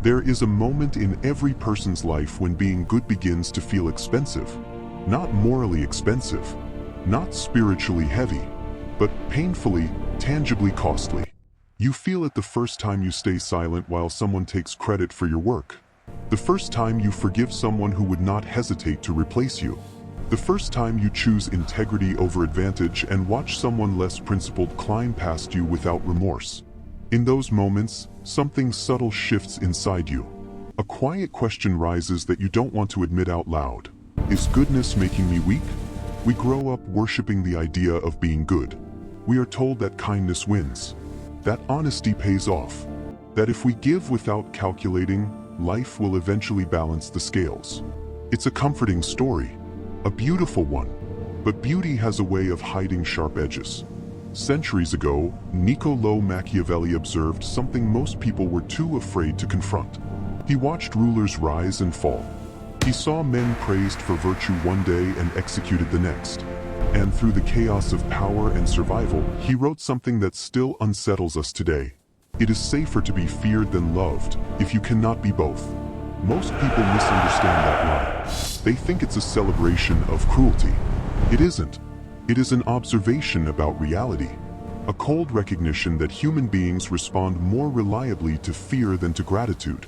There is a moment in every person's life when being good begins to feel expensive. Not morally expensive, not spiritually heavy, but painfully, tangibly costly. You feel it the first time you stay silent while someone takes credit for your work. The first time you forgive someone who would not hesitate to replace you. The first time you choose integrity over advantage and watch someone less principled climb past you without remorse. In those moments, something subtle shifts inside you. A quiet question rises that you don't want to admit out loud. Is goodness making me weak? We grow up worshiping the idea of being good. We are told that kindness wins, that honesty pays off, that if we give without calculating, life will eventually balance the scales. It's a comforting story, a beautiful one, but beauty has a way of hiding sharp edges. Centuries ago, Niccolò Machiavelli observed something most people were too afraid to confront. He watched rulers rise and fall. He saw men praised for virtue one day and executed the next. And through the chaos of power and survival, he wrote something that still unsettles us today. It is safer to be feared than loved, if you cannot be both. Most people misunderstand that line. They think it's a celebration of cruelty. It isn't. It is an observation about reality. A cold recognition that human beings respond more reliably to fear than to gratitude.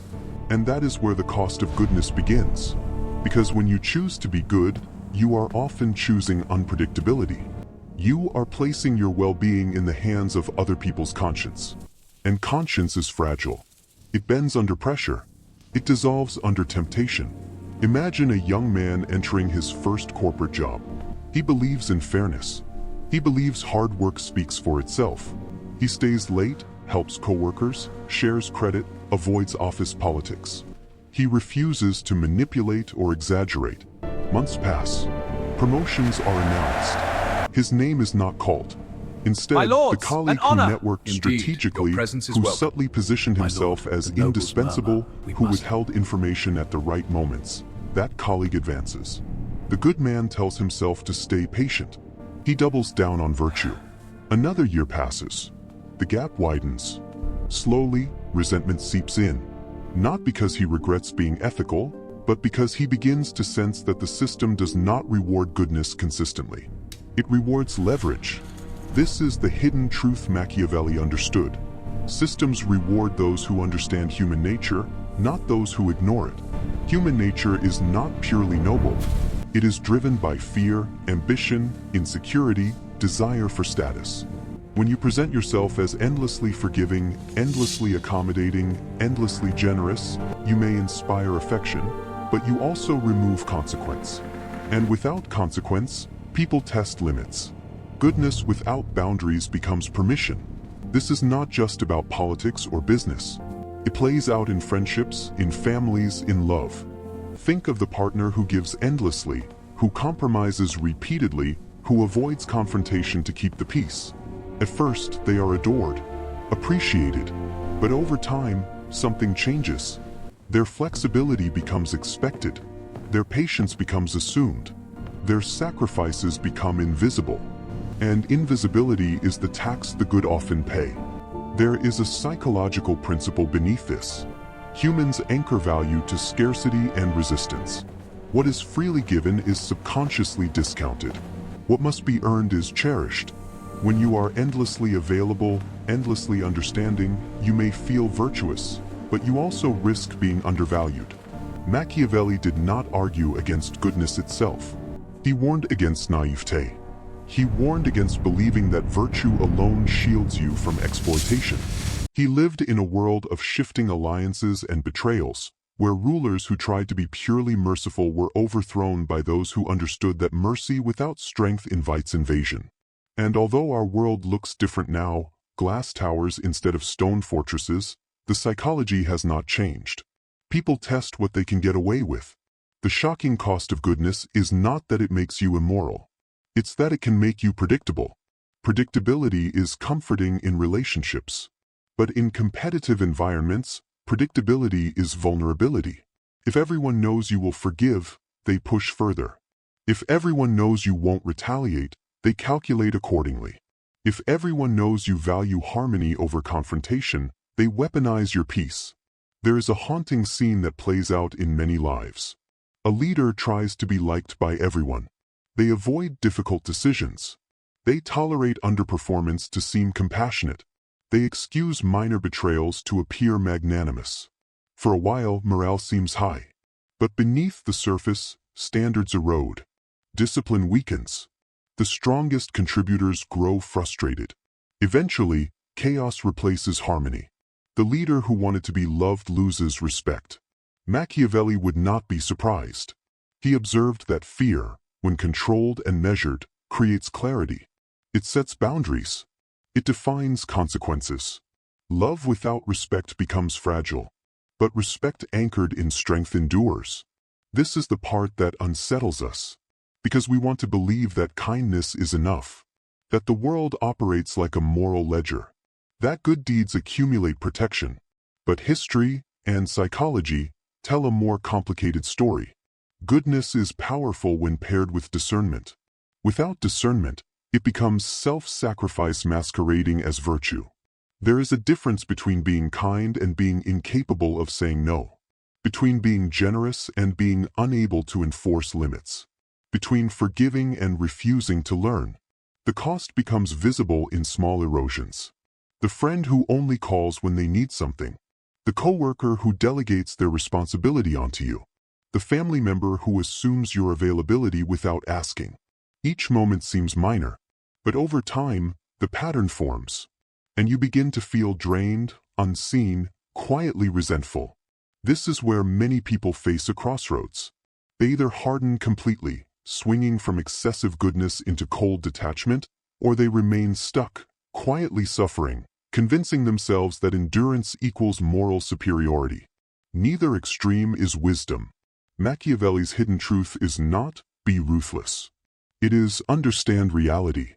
And that is where the cost of goodness begins. Because when you choose to be good, you are often choosing unpredictability. You are placing your well-being in the hands of other people's conscience. And conscience is fragile. It bends under pressure. It dissolves under temptation. Imagine a young man entering his first corporate job. He believes in fairness. He believes hard work speaks for itself. He stays late, helps coworkers, shares credit, avoids office politics. He refuses to manipulate or exaggerate. Months pass. Promotions are announced. His name is not called. Instead, the colleague who networked strategically, who subtly positioned himself as indispensable, who withheld information at the right moments, that colleague advances. The good man tells himself to stay patient. He doubles down on virtue. Another year passes. The gap widens. Slowly, resentment seeps in. Not because he regrets being ethical, but because he begins to sense that the system does not reward goodness consistently. It rewards leverage. This is the hidden truth Machiavelli understood. Systems reward those who understand human nature, not those who ignore it. Human nature is not purely noble. It is driven by fear, ambition, insecurity, desire for status. When you present yourself as endlessly forgiving, endlessly accommodating, endlessly generous, you may inspire affection, but you also remove consequence. And without consequence, people test limits. Goodness without boundaries becomes permission. This is not just about politics or business. It plays out in friendships, in families, in love. Think of the partner who gives endlessly, who compromises repeatedly, who avoids confrontation to keep the peace. At first, they are adored, appreciated, but over time, something changes. Their flexibility becomes expected. Their patience becomes assumed. Their sacrifices become invisible. And invisibility is the tax the good often pay. There is a psychological principle beneath this. Humans anchor value to scarcity and resistance. What is freely given is subconsciously discounted. What must be earned is cherished. When you are endlessly available, endlessly understanding, you may feel virtuous, but you also risk being undervalued. Machiavelli did not argue against goodness itself. He warned against naivete. He warned against believing that virtue alone shields you from exploitation. He lived in a world of shifting alliances and betrayals, where rulers who tried to be purely merciful were overthrown by those who understood that mercy without strength invites invasion. And although our world looks different now, glass towers instead of stone fortresses, the psychology has not changed. People test what they can get away with. The shocking cost of goodness is not that it makes you immoral. It's that it can make you predictable. Predictability is comforting in relationships. But in competitive environments, predictability is vulnerability. If everyone knows you will forgive, they push further. If everyone knows you won't retaliate, they calculate accordingly. If everyone knows you value harmony over confrontation, they weaponize your peace. There is a haunting scene that plays out in many lives. A leader tries to be liked by everyone. They avoid difficult decisions. They tolerate underperformance to seem compassionate. They excuse minor betrayals to appear magnanimous. For a while, morale seems high. But beneath the surface, standards erode. Discipline weakens. The strongest contributors grow frustrated. Eventually, chaos replaces harmony. The leader who wanted to be loved loses respect. Machiavelli would not be surprised. He observed that fear, when controlled and measured, creates clarity. It sets boundaries. It defines consequences. Love without respect becomes fragile. But respect anchored in strength endures. This is the part that unsettles us. Because we want to believe that kindness is enough. That the world operates like a moral ledger. That good deeds accumulate protection. But history and psychology tell a more complicated story. Goodness is powerful when paired with discernment. Without discernment, it becomes self-sacrifice masquerading as virtue. There is a difference between being kind and being incapable of saying no. Between being generous and being unable to enforce limits. Between forgiving and refusing to learn. The cost becomes visible in small erosions. The friend who only calls when they need something. The coworker who delegates their responsibility onto you. The family member who assumes your availability without asking. Each moment seems minor, but over time, the pattern forms. And you begin to feel drained, unseen, quietly resentful. This is where many people face a crossroads. They either harden completely, swinging from excessive goodness into cold detachment, or they remain stuck, quietly suffering, convincing themselves that endurance equals moral superiority. Neither extreme is wisdom. Machiavelli's hidden truth is not, be ruthless. It is, understand reality.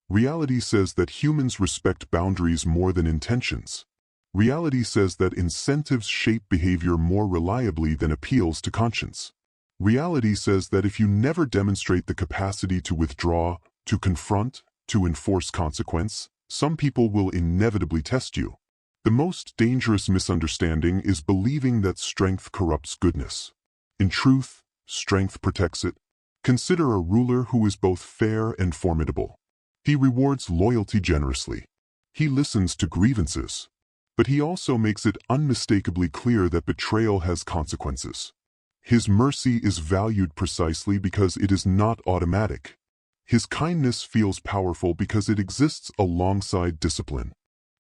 Reality says that humans respect boundaries more than intentions. Reality says that incentives shape behavior more reliably than appeals to conscience. Reality says that if you never demonstrate the capacity to withdraw, to confront, to enforce consequence, some people will inevitably test you. The most dangerous misunderstanding is believing that strength corrupts goodness. In truth, strength protects it. Consider a ruler who is both fair and formidable. He rewards loyalty generously. He listens to grievances. But he also makes it unmistakably clear that betrayal has consequences. His mercy is valued precisely because it is not automatic. His kindness feels powerful because it exists alongside discipline.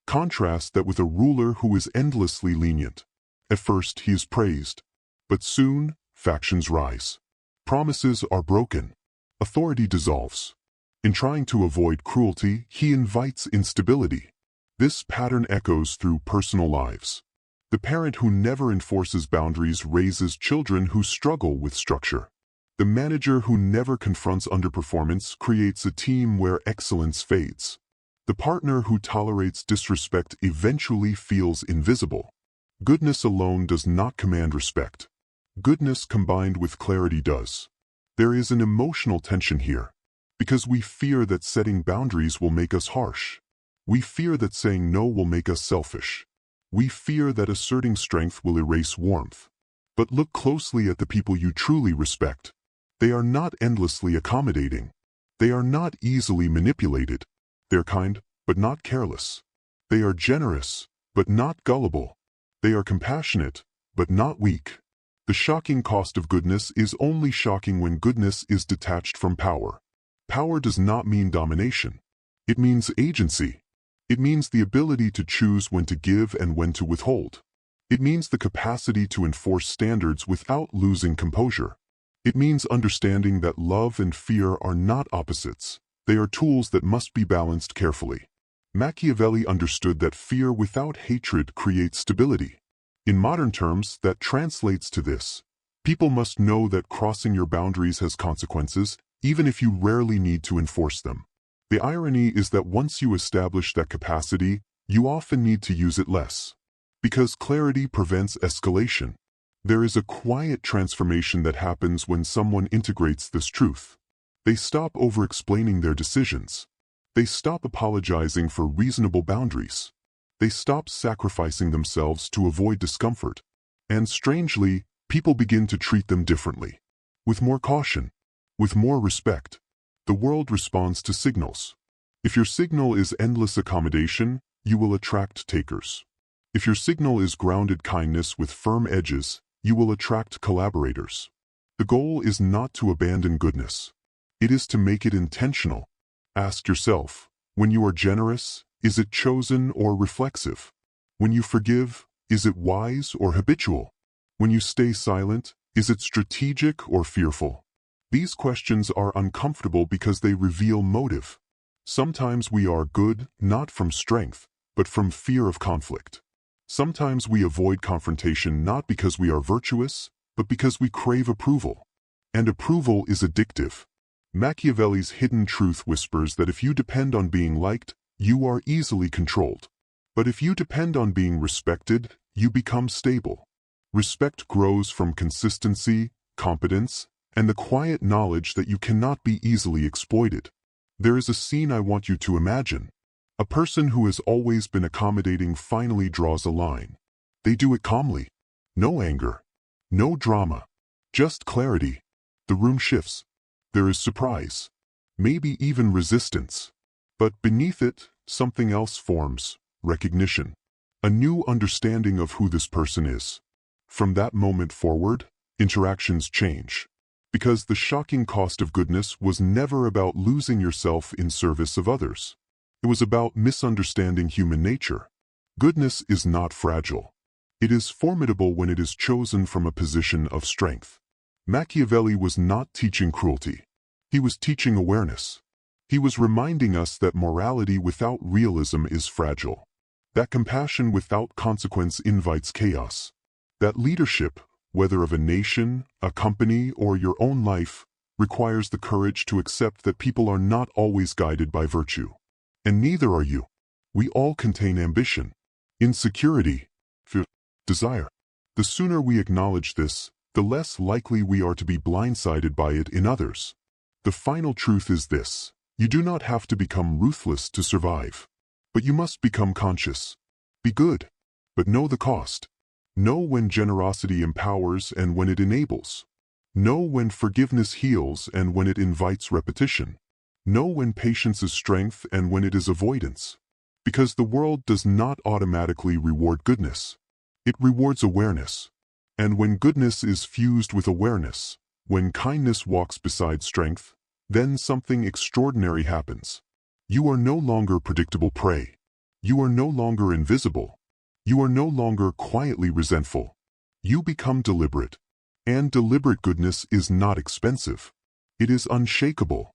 Contrast that with a ruler who is endlessly lenient. At first he is praised, but soon factions rise. Promises are broken. Authority dissolves. In trying to avoid cruelty, he invites instability. This pattern echoes through personal lives. The parent who never enforces boundaries raises children who struggle with structure. The manager who never confronts underperformance creates a team where excellence fades. The partner who tolerates disrespect eventually feels invisible. Goodness alone does not command respect. Goodness combined with clarity does. There is an emotional tension here, because we fear that setting boundaries will make us harsh. We fear that saying no will make us selfish. We fear that asserting strength will erase warmth. But look closely at the people you truly respect. They are not endlessly accommodating. They are not easily manipulated. They're kind, but not careless. They are generous, but not gullible. They are compassionate, but not weak. The shocking cost of goodness is only shocking when goodness is detached from power. Power does not mean domination. It means agency. It means the ability to choose when to give and when to withhold. It means the capacity to enforce standards without losing composure. It means understanding that love and fear are not opposites. They are tools that must be balanced carefully. Machiavelli understood that fear without hatred creates stability. In modern terms, that translates to this. People must know that crossing your boundaries has consequences, even if you rarely need to enforce them. The irony is that once you establish that capacity, you often need to use it less. Because clarity prevents escalation. There is a quiet transformation that happens when someone integrates this truth. They stop over-explaining their decisions. They stop apologizing for reasonable boundaries. They stop sacrificing themselves to avoid discomfort. And strangely, people begin to treat them differently. With more caution. With more respect. The world responds to signals. If your signal is endless accommodation, you will attract takers. If your signal is grounded kindness with firm edges, you will attract collaborators. The goal is not to abandon goodness. It is to make it intentional. Ask yourself, when you are generous, is it chosen or reflexive? When you forgive, is it wise or habitual? When you stay silent, is it strategic or fearful? These questions are uncomfortable because they reveal motive. Sometimes we are good, not from strength, but from fear of conflict. Sometimes we avoid confrontation not because we are virtuous, but because we crave approval. And approval is addictive. Machiavelli's hidden truth whispers that if you depend on being liked, you are easily controlled. But if you depend on being respected, you become stable. Respect grows from consistency, competence, and the quiet knowledge that you cannot be easily exploited. There is a scene I want you to imagine. A person who has always been accommodating finally draws a line. They do it calmly. No anger. No drama. Just clarity. The room shifts. There is surprise. Maybe even resistance. But beneath it, something else forms. Recognition. A new understanding of who this person is. From that moment forward, interactions change. Because the shocking cost of goodness was never about losing yourself in service of others. It was about misunderstanding human nature. Goodness is not fragile. It is formidable when it is chosen from a position of strength. Machiavelli was not teaching cruelty. He was teaching awareness. He was reminding us that morality without realism is fragile. That compassion without consequence invites chaos. That leadership, whether of a nation, a company, or your own life, requires the courage to accept that people are not always guided by virtue. And neither are you. We all contain ambition, insecurity, fear, desire. The sooner we acknowledge this, the less likely we are to be blindsided by it in others. The final truth is this: you do not have to become ruthless to survive. But you must become conscious. Be good, but know the cost. Know when generosity empowers and when it enables. Know when forgiveness heals and when it invites repetition. Know when patience is strength and when it is avoidance. Because the world does not automatically reward goodness. It rewards awareness. And when goodness is fused with awareness, when kindness walks beside strength, then something extraordinary happens. You are no longer predictable prey. You are no longer invisible. You are no longer quietly resentful. You become deliberate. And deliberate goodness is not expensive. It is unshakable.